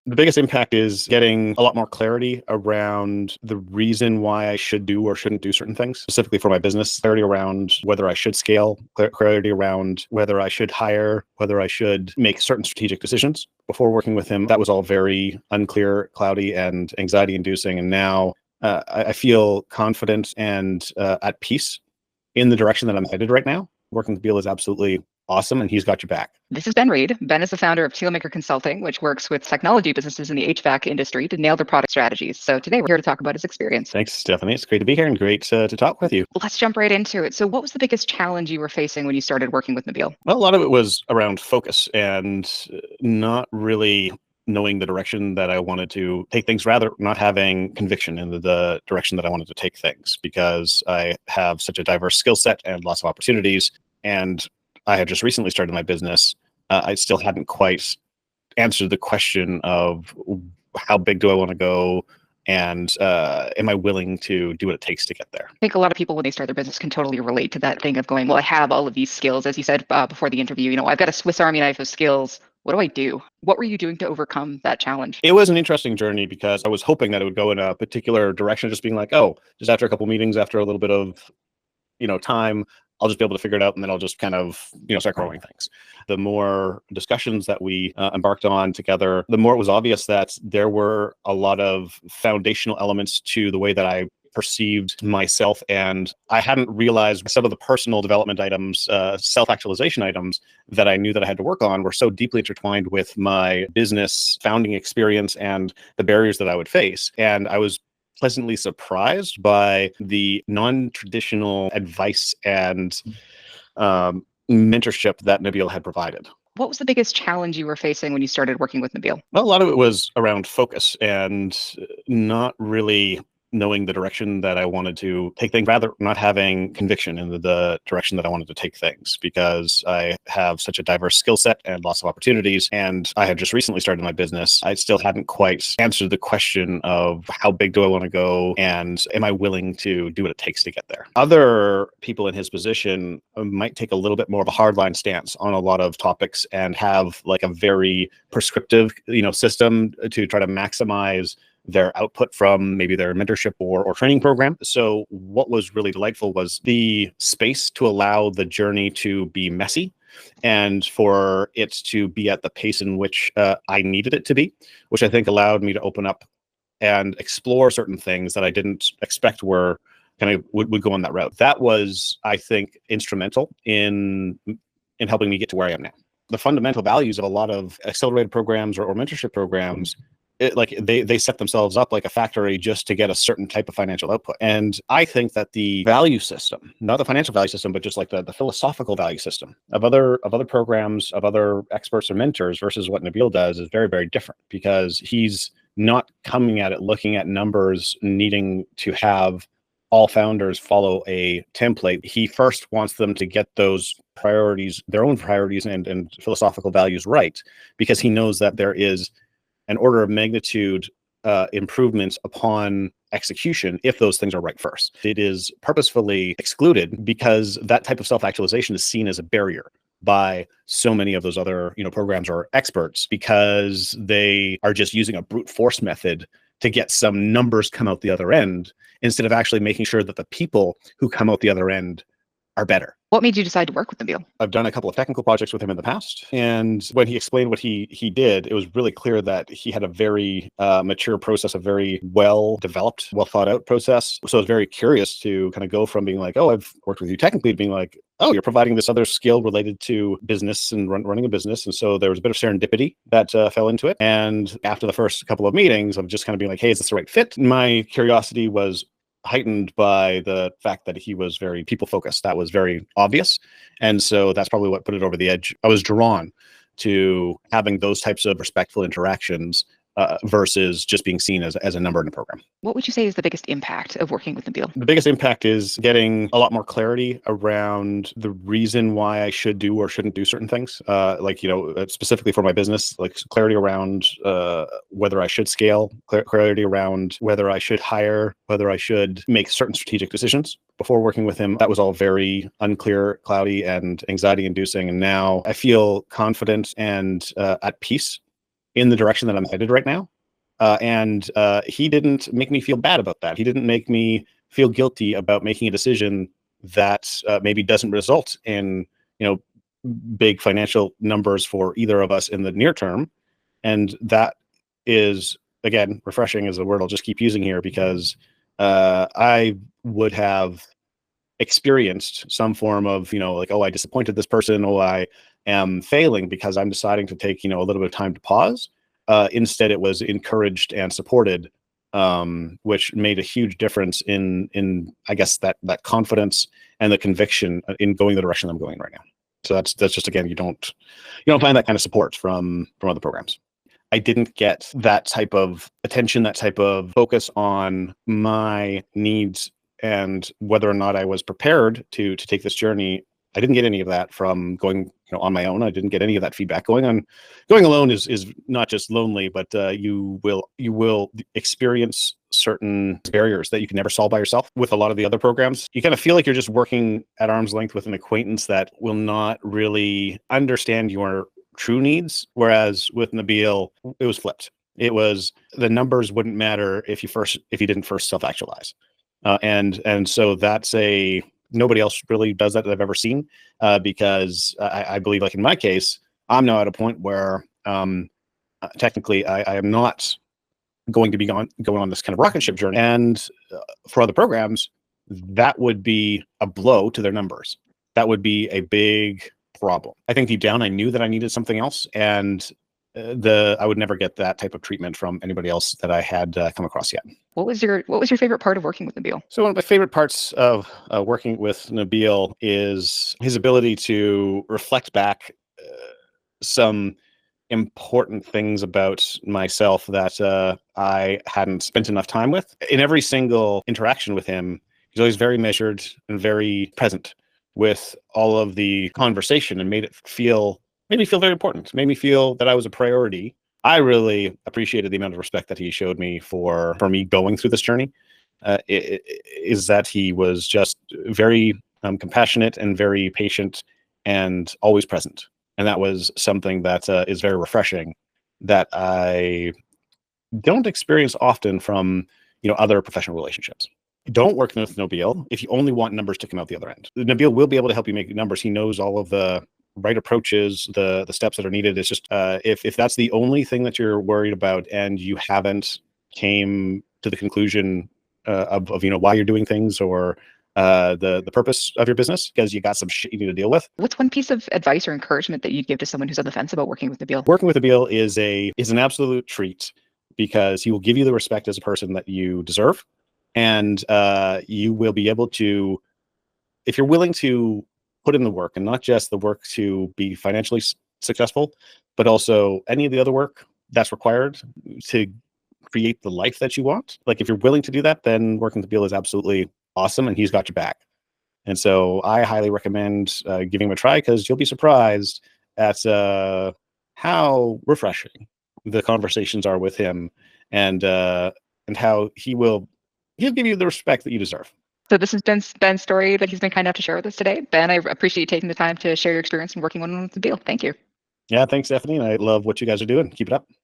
The biggest impact is getting a lot more clarity around the reason why I should do or shouldn't do certain things, specifically for my business. Clarity around whether I should scale, clarity around whether I should hire, whether I should make certain strategic decisions. Before working with him, that was all very unclear, cloudy, and anxiety inducing. And now I feel confident and at peace in the direction that I'm headed right now. Working with Nabeel is absolutely awesome, and he's got your back. This is Ben Reed. Ben is the founder of Steelmaker Consulting, which works with technology businesses in the HVAC industry to nail their product strategies. So today we're here to talk about his experience. Thanks, Stephanie. It's great to be here and great to talk with you. Let's jump right into it. So what was the biggest challenge you were facing when you started working with Nabeel? Well, a lot of it was around focus and not really knowing the direction that I wanted to take things, rather not having conviction in the direction that I wanted to take things, because I have such a diverse skill set and lots of opportunities. And I had just recently started my business. I still hadn't quite answered the question of how big do I want to go, and am I willing to do what it takes to get there? I think a lot of people, when they start their business, can totally relate to that thing of going, well, I have all of these skills, as you said before the interview, I've got a Swiss Army knife of skills. What do I do? What were you doing to overcome that challenge? It was an interesting journey because I was hoping that it would go in a particular direction, just being like, oh, just after a couple meetings, after a little bit of, time, I'll just be able to figure it out, and then I'll just kind of, start growing things. The more discussions that we embarked on together, the more it was obvious that there were a lot of foundational elements to the way that I perceived myself. And I hadn't realized some of the personal development items, self-actualization items that I knew that I had to work on were so deeply intertwined with my business founding experience and the barriers that I would face. And I was pleasantly surprised by the non-traditional advice and mentorship that Nabeel had provided. What was the biggest challenge you were facing when you started working with Nabeel? Well, a lot of it was around focus and not really knowing the direction that I wanted to take things, rather not having conviction in the direction that I wanted to take things, because I have such a diverse skill set and lots of opportunities. And I had just recently started my business. I still hadn't quite answered the question of how big do I want to go, and am I willing to do what it takes to get there? Other people in his position might take a little bit more of a hardline stance on a lot of topics and have like a very prescriptive, system to try to maximize their output from maybe their mentorship or training program. So what was really delightful was the space to allow the journey to be messy and for it to be at the pace in which I needed it to be, which I think allowed me to open up and explore certain things that I didn't expect were kind of would go on that route. That was, I think, instrumental in helping me get to where I am now. The fundamental values of a lot of accelerated programs or mentorship programs, they set themselves up like a factory just to get a certain type of financial output. And I think that the value system, not the financial value system, but just like the philosophical value system of other programs, of other experts or mentors versus what Nabeel does is very, very different, because he's not coming at it looking at numbers, needing to have all founders follow a template. He first wants them to get those priorities, their own priorities and philosophical values right, because he knows that there is an order of magnitude improvements upon execution if those things are right first. It is purposefully excluded because that type of self-actualization is seen as a barrier by so many of those other programs or experts, because they are just using a brute force method to get some numbers come out the other end, instead of actually making sure that the people who come out the other end are better. What made you decide to work with Nabeel? I've done a couple of technical projects with him in the past, and when he explained what he did, it was really clear that he had a very mature process, a very well-developed, well-thought-out process. So I was very curious to kind of go from being like, oh, I've worked with you technically, to being like, oh, you're providing this other skill related to business and running a business. And so there was a bit of serendipity that fell into it. And after the first couple of meetings of just kind of being like, hey, is this the right fit? My curiosity was heightened by the fact that he was very people focused. That was very obvious. And so that's probably what put it over the edge. I was drawn to having those types of respectful interactions versus just being seen as a number in a program. What would you say is the biggest impact of working with Nabeel? The biggest impact is getting a lot more clarity around the reason why I should do or shouldn't do certain things. Specifically for my business, like clarity around whether I should scale, clarity around whether I should hire, whether I should make certain strategic decisions. Before working with him, that was all very unclear, cloudy, and anxiety inducing. And now I feel confident and at peace in the direction that I'm headed right now. And he didn't make me feel bad about that. He didn't make me feel guilty about making a decision that maybe doesn't result in, you know, big financial numbers for either of us in the near term. And that is, again, refreshing is a word I'll just keep using here, because I would have experienced some form of, like, oh, I disappointed this person, oh, I am failing because I'm deciding to take, a little bit of time to pause. Instead, it was encouraged and supported, which made a huge difference in I guess that confidence and the conviction in going the direction I'm going right now. So that's just, again, you don't find that kind of support from other programs. I didn't get that type of attention, that type of focus on my needs and whether or not I was prepared to take this journey. I didn't get any of that from going, on my own. I didn't get any of that feedback. Going alone is not just lonely, but you will experience certain barriers that you can never solve by yourself. With a lot of the other programs, you kind of feel like you're just working at arm's length with an acquaintance that will not really understand your true needs. Whereas with Nabeel, it was flipped. It was, the numbers wouldn't matter if you didn't first self-actualize. And so that's nobody else really does that I've ever seen, because I believe, like in my case, I'm now at a point where technically I am not going to be going on this kind of rocket ship journey. And for other programs, that would be a blow to their numbers. That would be a big problem. I think deep down, I knew that I needed something else, and I would never get that type of treatment from anybody else that I had come across yet. What was your favorite part of working with Nabeel? So one of my favorite parts of working with Nabeel is his ability to reflect back some important things about myself that I hadn't spent enough time with. In every single interaction with him, he's always very measured and very present with all of the conversation, and made me feel very important, made me feel that I was a priority. I really appreciated the amount of respect that he showed me for me going through this journey. Is that he was just very compassionate and very patient and always present. And that was something that is very refreshing, that I don't experience often from other professional relationships. Don't work with Nabeel if you only want numbers to come out the other end. Nabeel will be able to help you make numbers. He knows all of the right approaches, the steps that are needed. It's just if that's the only thing that you're worried about, and you haven't came to the conclusion of why you're doing things, or the purpose of your business, because you got some shit you need to deal with. What's one piece of advice or encouragement that you'd give to someone who's on the fence about working with Nabeel? Working with Nabeel is an absolute treat, because he will give you the respect as a person that you deserve. And you will be able to, if you're willing to put in the work, and not just the work to be financially successful, but also any of the other work that's required to create the life that you want. Like, if you're willing to do that, then working with Nabeel is absolutely awesome, and he's got your back. And so I highly recommend giving him a try, because you'll be surprised at how refreshing the conversations are with him, and how he'll give you the respect that you deserve. So this has been Ben's story that he's been kind enough to share with us today. Ben, I appreciate you taking the time to share your experience in working one-on-one with Nabeel. Thank you. Yeah, thanks, Stephanie. I love what you guys are doing. Keep it up.